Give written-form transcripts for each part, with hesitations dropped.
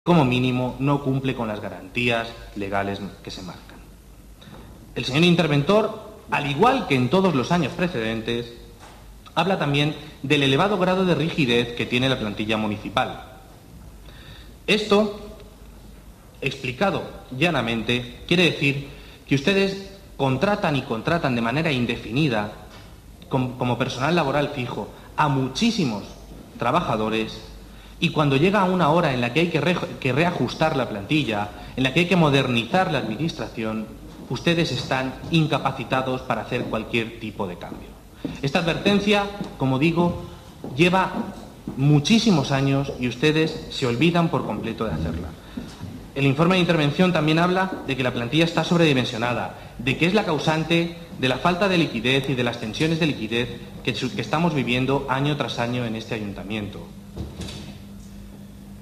como mínimo, no cumple con las garantías legales que se marcan. El señor interventor, al igual que en todos los años precedentes, habla también del elevado grado de rigidez que tiene la plantilla municipal. Esto, explicado llanamente, quiere decir que ustedes contratan de manera indefinida, como personal laboral fijo, a muchísimos trabajadores, y cuando llega una hora en la que hay que reajustar la plantilla, en la que hay que modernizar la administración, ustedes están incapacitados para hacer cualquier tipo de cambio. Esta advertencia, como digo, lleva muchísimos años y ustedes se olvidan por completo de hacerla. El informe de intervención también habla de que la plantilla está sobredimensionada, de que es la causante de la falta de liquidez y de las tensiones de liquidez que estamos viviendo año tras año en este ayuntamiento.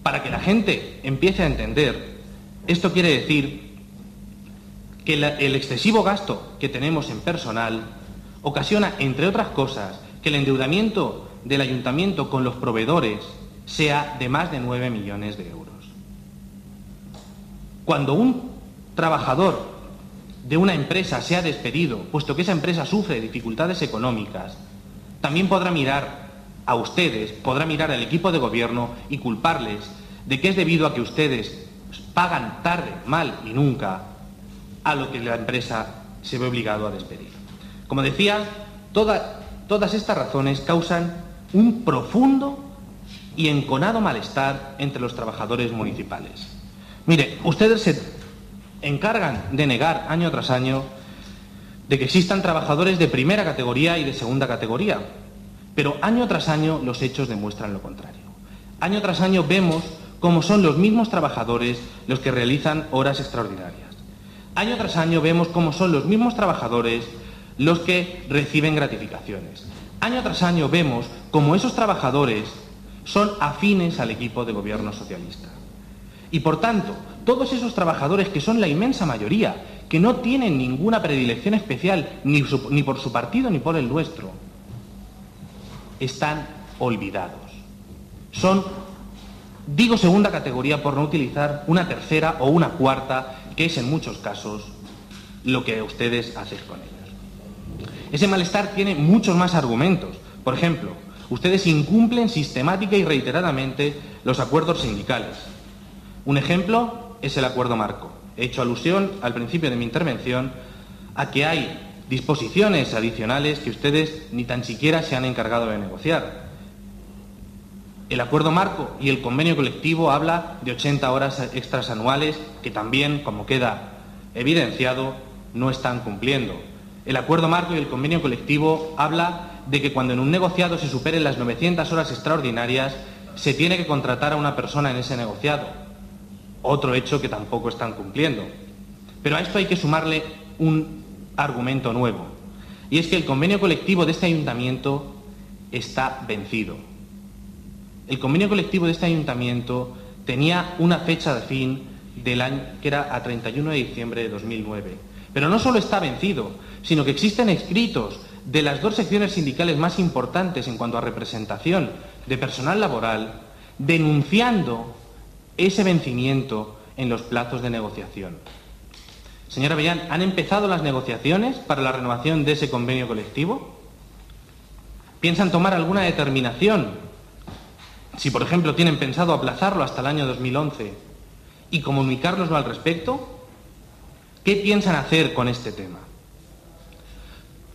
Para que la gente empiece a entender, esto quiere decir que el excesivo gasto que tenemos en personal ocasiona, entre otras cosas, que el endeudamiento del ayuntamiento con los proveedores sea de más de 9 millones de euros. Cuando un trabajador de una empresa sea despedido, puesto que esa empresa sufre dificultades económicas, también podrá mirar a ustedes, podrá mirar al equipo de gobierno y culparles de que es debido a que ustedes pagan tarde, mal y nunca a lo que la empresa se ve obligado a despedir. Como decía, todas estas razones causan un profundo y enconado malestar entre los trabajadores municipales. Mire, ustedes se encargan de negar año tras año de que existan trabajadores de primera categoría y de segunda categoría, pero año tras año los hechos demuestran lo contrario. Año tras año vemos cómo son los mismos trabajadores los que realizan horas extraordinarias. Año tras año vemos cómo son los mismos trabajadores los que reciben gratificaciones. Año tras año vemos cómo esos trabajadores son afines al equipo de gobierno socialista. Y por tanto, todos esos trabajadores, que son la inmensa mayoría, que no tienen ninguna predilección especial ni por su partido ni por el nuestro, están olvidados. Son, digo segunda categoría por no utilizar una tercera o una cuarta, que es en muchos casos lo que ustedes hacen con ellos. Ese malestar tiene muchos más argumentos. Por ejemplo, ustedes incumplen sistemática y reiteradamente los acuerdos sindicales. Un ejemplo es el acuerdo marco. He hecho alusión al principio de mi intervención a que hay disposiciones adicionales que ustedes ni tan siquiera se han encargado de negociar. El acuerdo marco y el convenio colectivo habla de 80 horas extras anuales que también, como queda evidenciado, no están cumpliendo. El acuerdo marco y el convenio colectivo habla de que cuando en un negociado se superen las 900 horas extraordinarias se tiene que contratar a una persona en ese negociado. Otro hecho que tampoco están cumpliendo. Pero a esto hay que sumarle un argumento nuevo, y es que el convenio colectivo de este ayuntamiento está vencido. El convenio colectivo de este ayuntamiento tenía una fecha de fin del año que era a 31 de diciembre de 2009. Pero no solo está vencido, sino que existen escritos de las dos secciones sindicales más importantes en cuanto a representación de personal laboral denunciando ese vencimiento en los plazos de negociación. Señora Avellán, ¿han empezado las negociaciones para la renovación de ese convenio colectivo? ¿Piensan tomar alguna determinación? Si, por ejemplo, tienen pensado aplazarlo hasta el año 2011 y comunicárnoslo al respecto, ¿qué piensan hacer con este tema?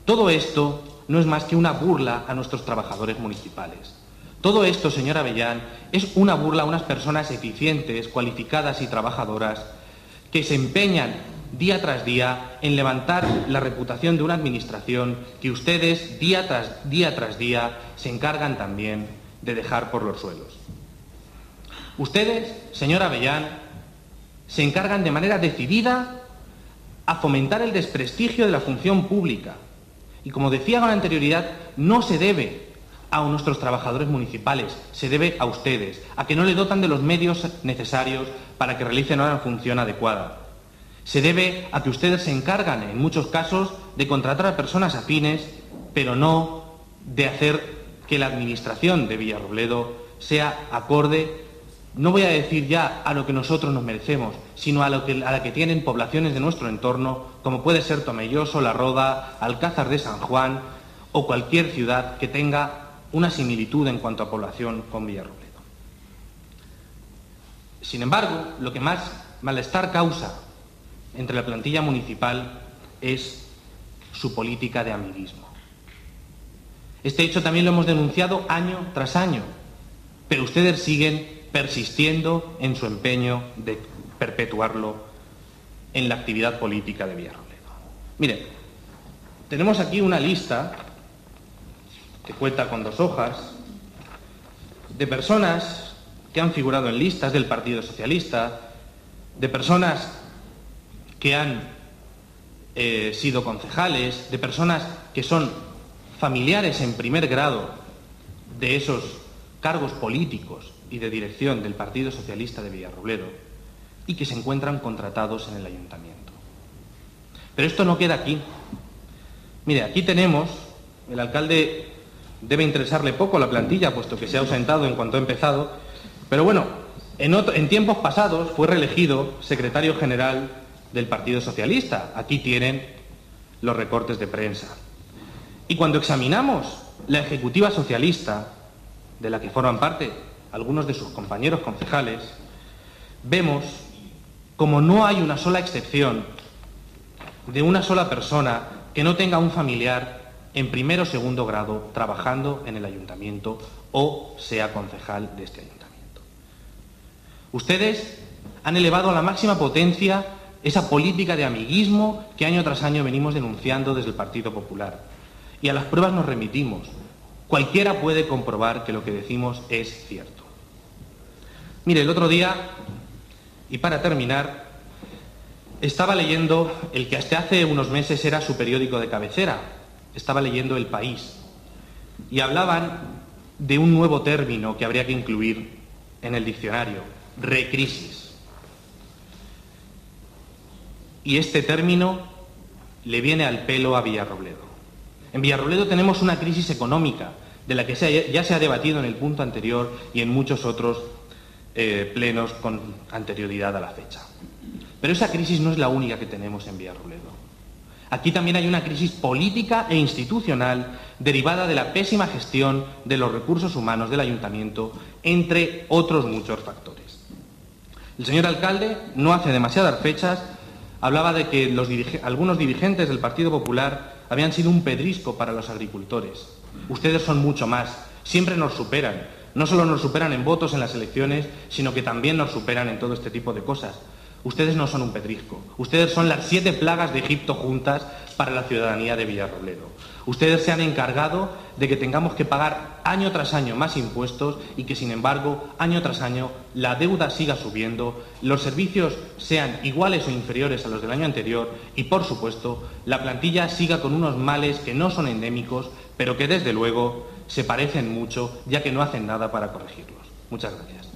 Todo esto no es más que una burla a nuestros trabajadores municipales. Todo esto, señora Avellán, es una burla a unas personas eficientes, cualificadas y trabajadoras que se empeñan día tras día en levantar la reputación de una administración que ustedes día tras día se encargan también de dejar por los suelos. Ustedes, señora Avellán, se encargan de manera decidida a fomentar el desprestigio de la función pública. Y como decía con anterioridad, no se debe a nuestros trabajadores municipales, se debe a ustedes, a que no le dotan de los medios necesarios para que realicen una función adecuada. Se debe a que ustedes se encargan, en muchos casos, de contratar a personas afines, pero no de hacer que la administración de Villarrobledo sea acorde no voy a decir ya a lo que nosotros nos merecemos, sino a la que tienen poblaciones de nuestro entorno, como puede ser Tomelloso, La Roda, Alcázar de San Juan o cualquier ciudad que tenga una similitud en cuanto a población con Villarrobledo. Sin embargo, lo que más malestar causa entre la plantilla municipal es su política de amiguismo. Este hecho también lo hemos denunciado año tras año, pero ustedes siguen persistiendo en su empeño de perpetuarlo en la actividad política de Villarrobledo. Miren, tenemos aquí una lista que cuenta con 2 hojas de personas que han figurado en listas del Partido Socialista, de personas que han sido concejales, de personas que son familiares en primer grado de esos cargos políticos y de dirección del Partido Socialista de Villarrobledo y que se encuentran contratados en el ayuntamiento. Pero esto no queda aquí. Mire, aquí tenemos, el alcalde debe interesarle poco la plantilla, puesto que se ha ausentado en cuanto ha empezado, pero bueno, en tiempos pasados fue reelegido secretario general del Partido Socialista. Aquí tienen los recortes de prensa. Y cuando examinamos la ejecutiva socialista, de la que forman parte algunos de sus compañeros concejales, vemos como no hay una sola excepción de una sola persona que no tenga un familiar en primer o segundo grado trabajando en el ayuntamiento o sea concejal de este ayuntamiento. Ustedes han elevado a la máxima potencia esa política de amiguismo que año tras año venimos denunciando desde el Partido Popular. Y a las pruebas nos remitimos. Cualquiera puede comprobar que lo que decimos es cierto. Mire, el otro día, y para terminar, estaba leyendo el que hasta hace unos meses era su periódico de cabecera. Estaba leyendo El País. Y hablaban de un nuevo término que habría que incluir en el diccionario: recrisis. Y este término le viene al pelo a Villarrobledo. En Villarrobledo tenemos una crisis económica, de la que ya se ha debatido en el punto anterior y en muchos otros plenos con anterioridad a la fecha. Pero esa crisis no es la única que tenemos en Villarrobledo. Aquí también hay una crisis política e institucional derivada de la pésima gestión de los recursos humanos del ayuntamiento, entre otros muchos factores. El señor alcalde, no hace demasiadas fechas, hablaba de que algunos dirigentes del Partido Popular habían sido un pedrisco para los agricultores. Ustedes son mucho más, siempre nos superan. No solo nos superan en votos en las elecciones, sino que también nos superan en todo este tipo de cosas. Ustedes no son un pedrisco. Ustedes son las 7 plagas de Egipto juntas para la ciudadanía de Villarrobledo. Ustedes se han encargado de que tengamos que pagar año tras año más impuestos y que, sin embargo, año tras año la deuda siga subiendo, los servicios sean iguales o inferiores a los del año anterior y, por supuesto, la plantilla siga con unos males que no son endémicos, pero que, desde luego, se parecen mucho, ya que no hacen nada para corregirlos. Muchas gracias.